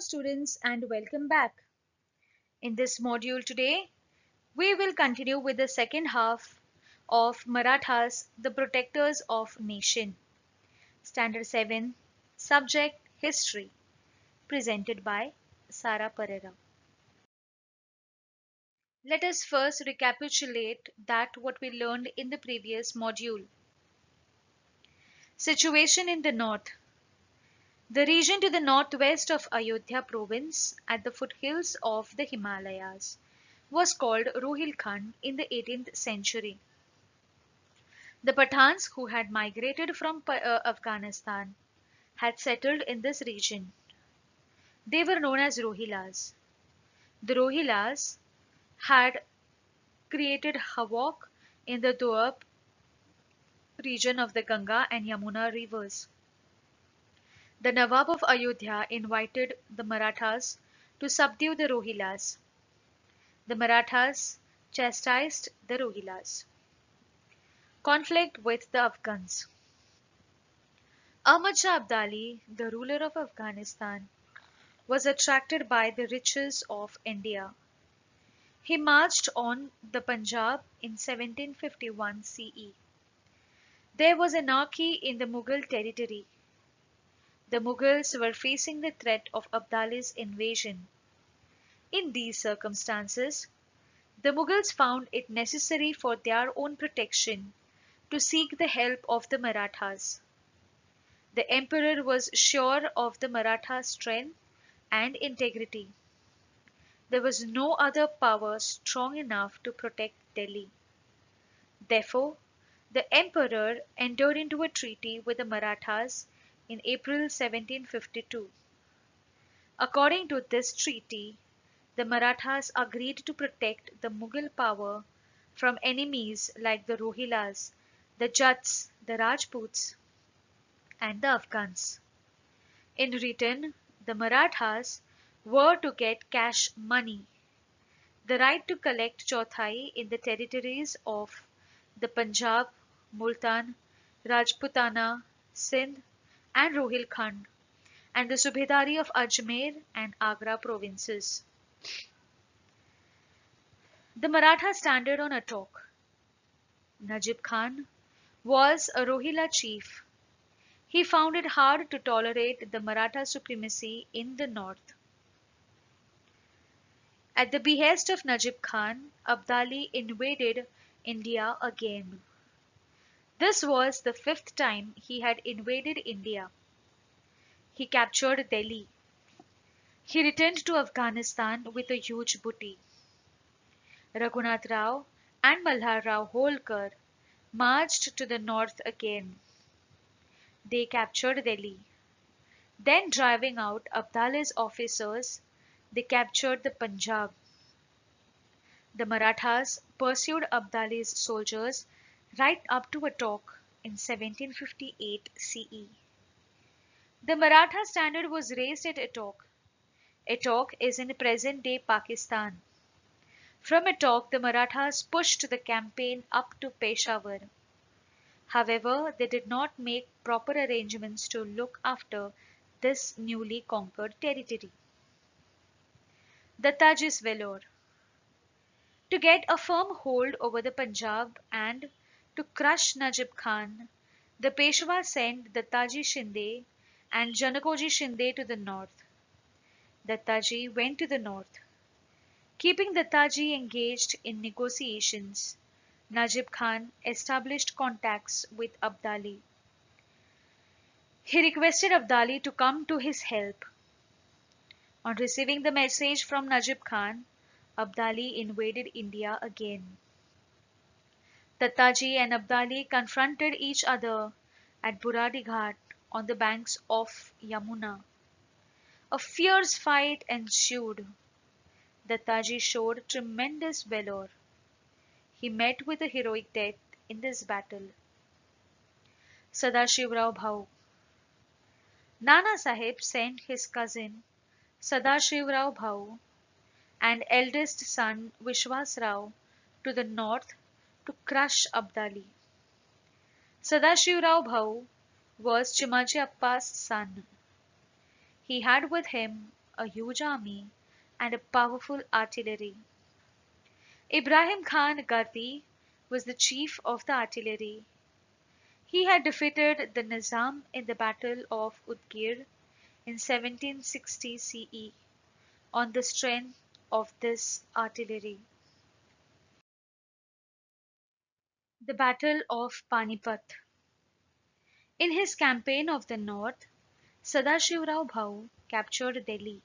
students, and welcome back. In this module today, we will continue with the second half of Marathas, the Protectors of Nation. Standard 7, Subject History, presented by Sara Pereira. Let us first recapitulate that what we learned in the previous module. Situation in the north. The region to the northwest of Ayodhya province, at the foothills of the Himalayas, was called Rohilkhand in the 18th century. The Pathans, who had migrated from Afghanistan, had settled in this region. They were known as Rohillas. The Rohillas had created havoc in the Doab region of the Ganga and Yamuna rivers. The Nawab of Ayodhya invited the Marathas to subdue the Rohillas. The Marathas chastised the Rohillas. Conflict with the Afghans. Ahmad Shah Abdali, the ruler of Afghanistan, was attracted by the riches of India. He marched on the Punjab in 1751 CE. There was anarchy in the Mughal territory. The Mughals were facing the threat of Abdali's invasion. In these circumstances, the Mughals found it necessary for their own protection to seek the help of the Marathas. The emperor was sure of the Maratha strength and integrity. There was no other power strong enough to protect Delhi. Therefore, the emperor entered into a treaty with the Marathas in April 1752. According to this treaty, the Marathas agreed to protect the Mughal power from enemies like the Rohillas, the Jats, the Rajputs, and the Afghans. In return, the Marathas were to get cash money, the right to collect chauthai in the territories of the Punjab, Multan, Rajputana, Sindh, and Rohilkhand, and the Subedari of Ajmer and Agra provinces. The Maratha standard on Attock. Najib Khan was a Rohilla chief. He found it hard to tolerate the Maratha supremacy in the north. At the behest of Najib Khan, Abdali invaded India again. This was the fifth time he had invaded India. He captured Delhi. He returned to Afghanistan with a huge booty. Raghunath Rao and Malhar Rao Holkar marched to the north again. They captured Delhi. Then, driving out Abdali's officers, they captured the Punjab. The Marathas pursued Abdali's soldiers right up to Attock in 1758 CE. The Maratha standard was raised at Attock. Attock is in present-day Pakistan. From Attock, the Marathas pushed the campaign up to Peshawar. However, they did not make proper arrangements to look after this newly conquered territory. Dattaji's Vellore. To get a firm hold over the Punjab and to crush Najib Khan, the Peshwa sent Dattaji Shinde and Janakoji Shinde to the north. Dattaji went to the north. Keeping Dattaji engaged in negotiations, Najib Khan established contacts with Abdali. He requested Abdali to come to his help. On receiving the message from Najib Khan, Abdali invaded India again. Dattaji and Abdali confronted each other at Buradi Ghat on the banks of Yamuna. A fierce fight ensued. Dattaji showed tremendous valor. He met with a heroic death in this battle. Sadashivrao Bhau. Nana Sahib sent his cousin Sadashivrao Bhau and eldest son Vishwas Rao to the north to crush Abdali. Sadashivrao Bhau was Chimaji Appa's son. He had with him a huge army, and a powerful artillery. Ibrahim Khan Ghazi was the chief of the artillery. He had defeated the Nizam in the Battle of Udgir in 1760 CE on the strength of this artillery. The Battle of Panipat. In his campaign of the north, Sadashivrao Bhau captured Delhi.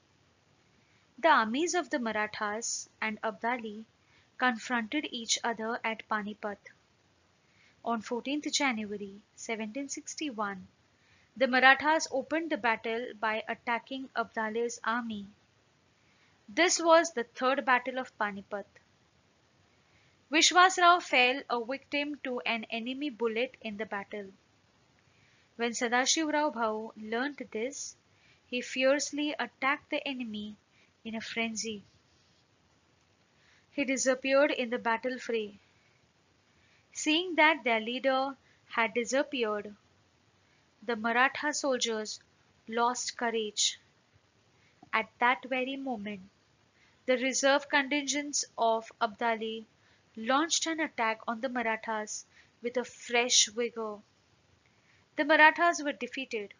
The armies of the Marathas and Abdali confronted each other at Panipat. On 14th January 1761, the Marathas opened the battle by attacking Abdali's army. This was the third battle of Panipat. Vishwasrao fell a victim to an enemy bullet in the battle. When Sadashivrao Bhau learnt this, he fiercely attacked the enemy in a frenzy. He disappeared in the battle fray. Seeing that their leader had disappeared, the Maratha soldiers lost courage. At that very moment, the reserve contingents of Abdali launched an attack on the Marathas with a fresh vigor. The Marathas were defeated.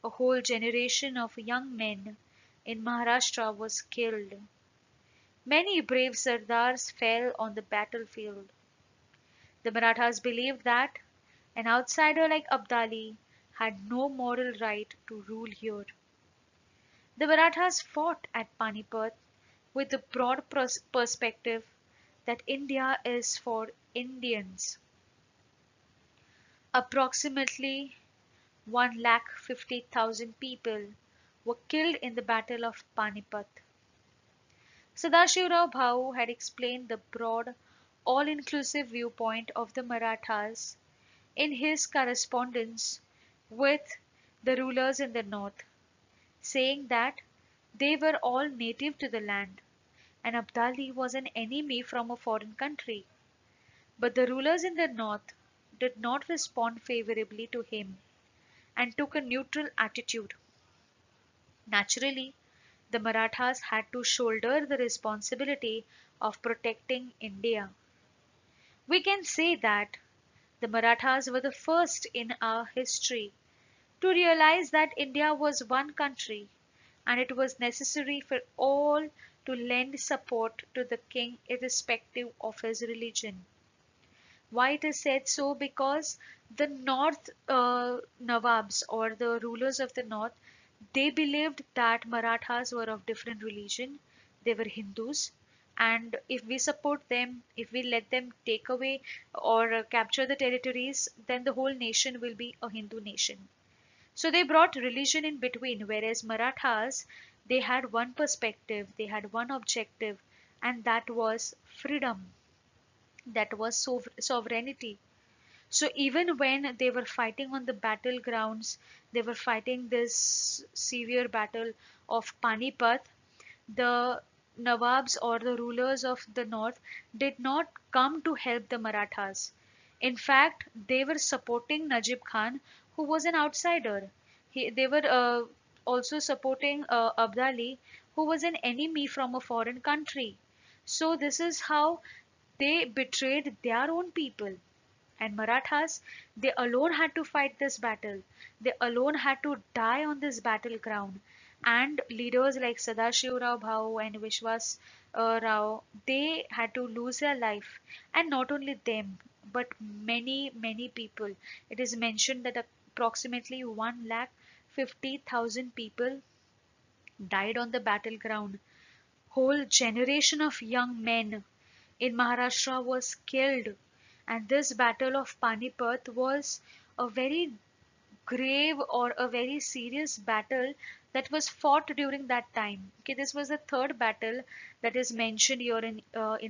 A whole generation of young men in Maharashtra was killed. Many brave Sardars fell on the battlefield. The Marathas believed that an outsider like Abdali had no moral right to rule here. The Marathas fought at Panipat with the broad perspective that India is for Indians. Approximately 1,50,000 people were killed in the Battle of Panipat. Sadashivrao Bhau had explained the broad, all-inclusive viewpoint of the Marathas in his correspondence with the rulers in the north, saying that they were all native to the land and Abdali was an enemy from a foreign country. But the rulers in the north did not respond favorably to him and took a neutral attitude. Naturally, the Marathas had to shoulder the responsibility of protecting India. We can say that the Marathas were the first in our history to realize that India was one country and it was necessary for all to lend support to the king irrespective of his religion. Why it is said so? Because the North Nawabs or the rulers of the North, they believed that Marathas were of different religion. They were Hindus, and if we support them, if we let them take away or capture the territories, then the whole nation will be a Hindu nation. So they brought religion in between, whereas Marathas, they had one perspective, they had one objective, and that was freedom, that was sovereignty. So even when they were fighting on the battlegrounds, they were fighting this severe battle of Panipat, the Nawabs or the rulers of the north did not come to help the Marathas. In fact, they were supporting Najib Khan, who was an outsider. They were also supporting Abdali, who was an enemy from a foreign country. So this is how they betrayed their own people. And Marathas, they alone had to fight this battle. They alone had to die on this battleground. And leaders like Sadashivrao Bhau and Vishwas Rao, they had to lose their life. And not only them, but many, many people. It is mentioned that approximately 1,50,000 people died on the battleground. Whole generation of young men in Maharashtra was killed, and this battle of Panipat was a very grave or a very serious battle that was fought during that time. Okay, this was the third battle that is mentioned here in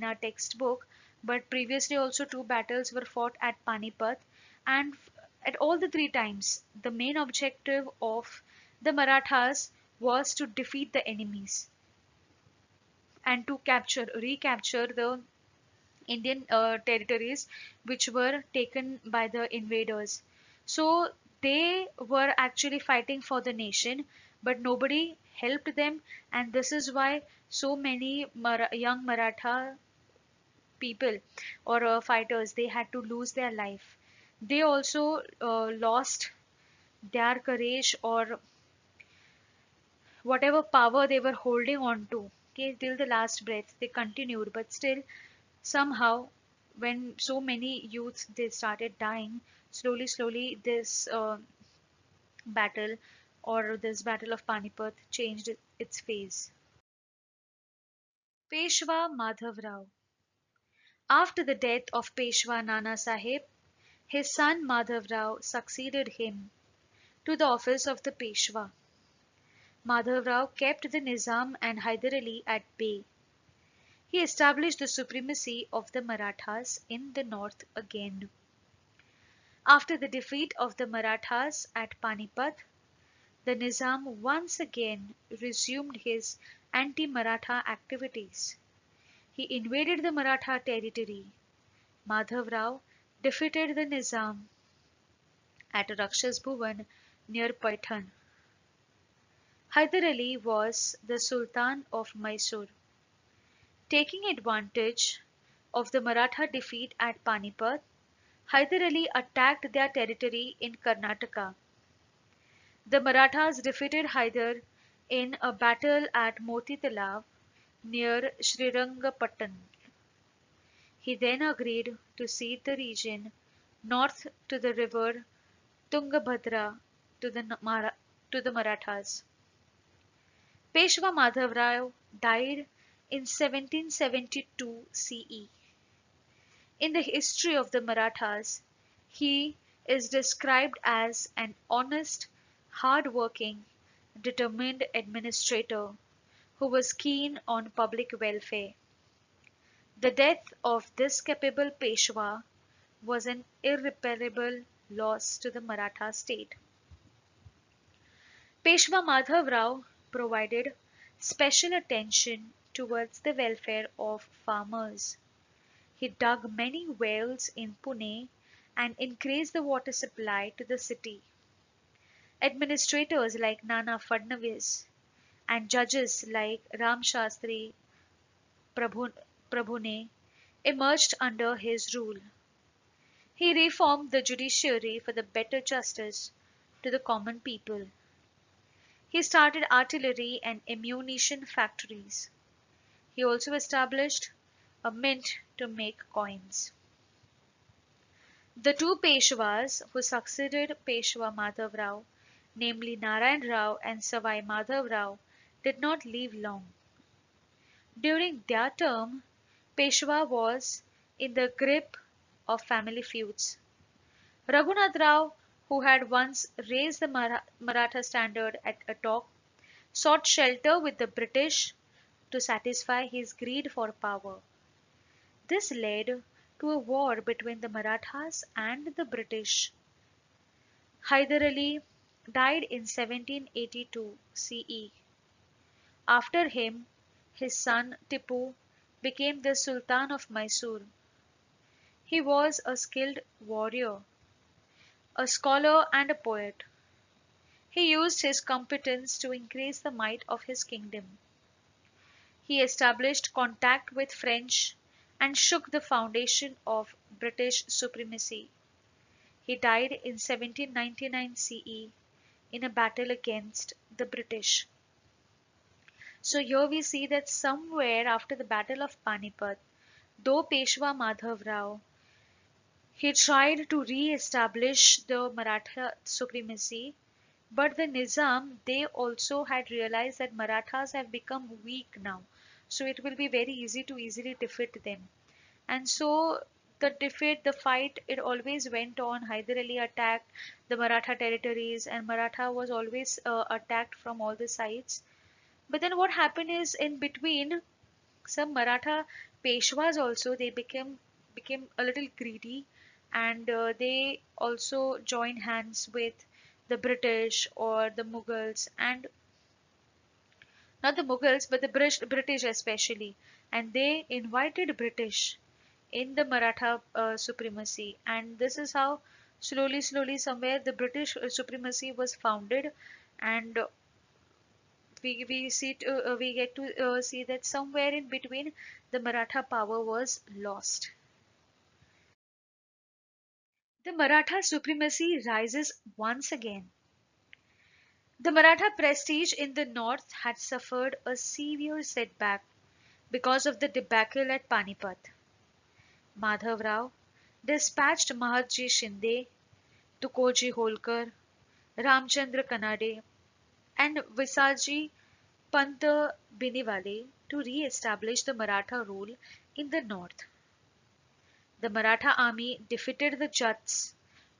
our textbook, but previously also two battles were fought at Panipat, and at all the three times the main objective of the Marathas was to defeat the enemies and to recapture the Indian territories which were taken by the invaders. So they were actually fighting for the nation, but nobody helped them, and this is why so many young Maratha people or fighters, they had to lose their life. They also lost their courage or whatever power they were holding on to. Okay, till the last breath they continued, but still somehow when so many youths they started dying, slowly this battle or this battle of Panipat changed its phase. Peshwa Madhav Rao. After the death of Peshwa Nana Sahib, his son Madhav Rao succeeded him to the office of the Peshwa. Madhav Rao kept the Nizam and Hyder Ali at bay. He established the supremacy of the Marathas in the north again. After the defeat of the Marathas at Panipat, the Nizam once again resumed his anti-Maratha activities. He invaded the Maratha territory. Madhav Rao defeated the Nizam at Rakshas Bhuvan near Paitan. Hyder Ali was the Sultan of Mysore. Taking advantage of the Maratha defeat at Panipat, Hyder Ali attacked their territory in Karnataka. The Marathas defeated Hyder in a battle at Moti Talab near Srirangapattan. He then agreed to cede the region north to the river Tungabhadra to the Marathas. Peshwa Madhav Rao died in 1772 CE. In the history of the Marathas, he is described as an honest, hard-working, determined administrator who was keen on public welfare. The death of this capable Peshwa was an irreparable loss to the Maratha state. Peshwa Madhav Rao provided special attention towards the welfare of farmers. He dug many wells in Pune and increased the water supply to the city. Administrators like Nana Fadnavis and judges like Ram Shastri Prabhu, Prabhune emerged under his rule. He reformed the judiciary for the better justice to the common people. He started artillery and ammunition factories. He also established a mint to make coins. The two Peshwas who succeeded Peshwa Madhav Rao, namely Narayan Rao and Savai Madhav Rao, did not live long. During their term, Peshwa was in the grip of family feuds. Raghunath Rao, who had once raised the Maratha standard at Attock, sought shelter with the British to satisfy his greed for power. This led to a war between the Marathas and the British. Hyder Ali died in 1782 CE. After him, his son Tipu became the Sultan of Mysore. He was a skilled warrior, a scholar, and a poet. He used his competence to increase the might of his kingdom. He established contact with French and shook the foundation of British supremacy. He died in 1799 CE in a battle against the British. So here we see that somewhere after the Battle of Panipat, though Peshwa Madhav Rao, he tried to re-establish the Maratha supremacy, but the Nizam, they also had realized that Marathas have become weak now. So it will be very easy to easily defeat them. And so the fight, it always went on. Hyder Ali attacked the Maratha territories, and Maratha was always attacked from all the sides. But then what happened is in between, some Maratha Peshwas also they became a little greedy, and they also joined hands with the British or the Mughals, and not the Mughals but the British especially, and they invited British in the Maratha supremacy, and this is how slowly somewhere the British supremacy was founded, and we get to see that somewhere in between the Maratha power was lost. The Maratha supremacy rises once again. The Maratha prestige in the north had suffered a severe setback because of the debacle at Panipat. Madhav Rao dispatched Mahatji Shinde, Tukoji Holkar, Ramchandra Kanade, and Visaji Pant Biniwale to re-establish the Maratha rule in the north. The Maratha army defeated the Jats,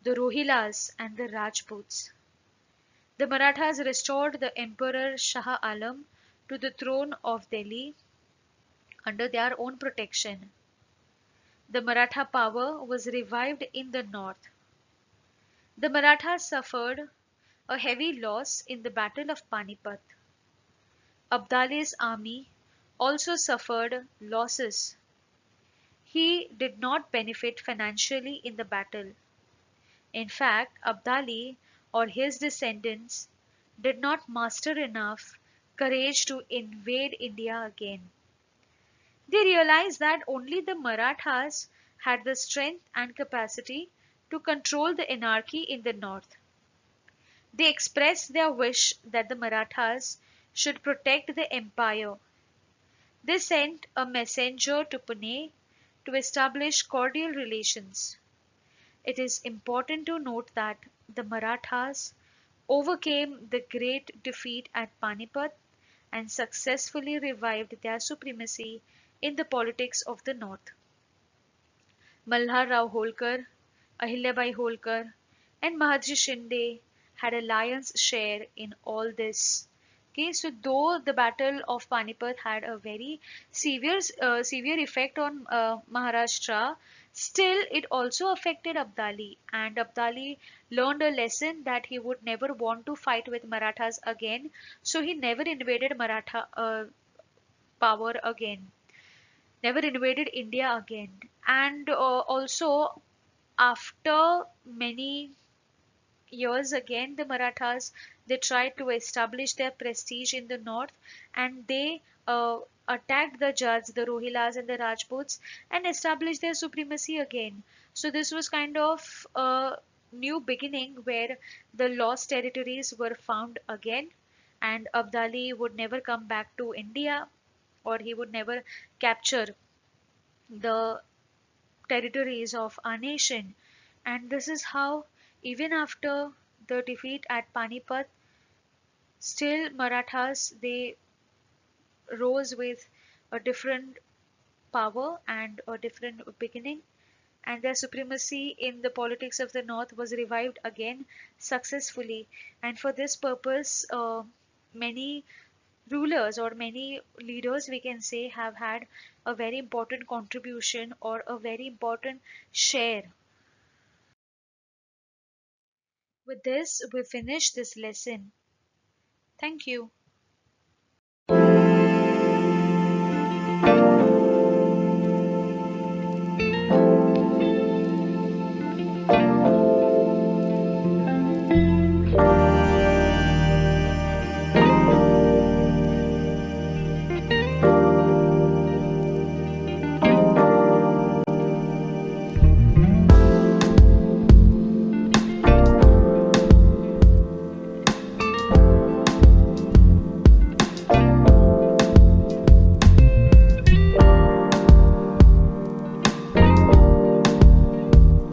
the Rohilas, and the Rajputs. The Marathas restored the Emperor Shah Alam to the throne of Delhi under their own protection. The Maratha power was revived in the north. The Marathas suffered a heavy loss in the Battle of Panipat. Abdali's army also suffered losses. He did not benefit financially in the battle. In fact, Abdali or his descendants did not muster enough courage to invade India again. They realized that only the Marathas had the strength and capacity to control the anarchy in the north. They expressed their wish that the Marathas should protect the empire. They sent a messenger to Pune to establish cordial relations. It is important to note that the Marathas overcame the great defeat at Panipat and successfully revived their supremacy in the politics of the north. Malhar Rao Holkar, Ahilyabai Holkar, and Mahatji Shinde had a lion's share in all this. Okay, so though the Battle of Panipat had a very severe effect on Maharashtra, still it also affected Abdali, and Abdali learned a lesson that he would never want to fight with Marathas again, so he never invaded Maratha power again, never invaded India again. And also, after many years again, the Marathas, they tried to establish their prestige in the north, and they attacked the Jats, the Rohilas, and the Rajputs, and established their supremacy again. So this was kind of a new beginning where the lost territories were found again, and Abdali would never come back to India, or he would never capture the territories of our nation. And this is how, even after the defeat at Panipat, still Marathas, they rose with a different power and a different beginning, and their supremacy in the politics of the north was revived again successfully. And for this purpose, many rulers or many leaders, we can say, have had a very important contribution or a very important share. With this, we finish this lesson. Thank you.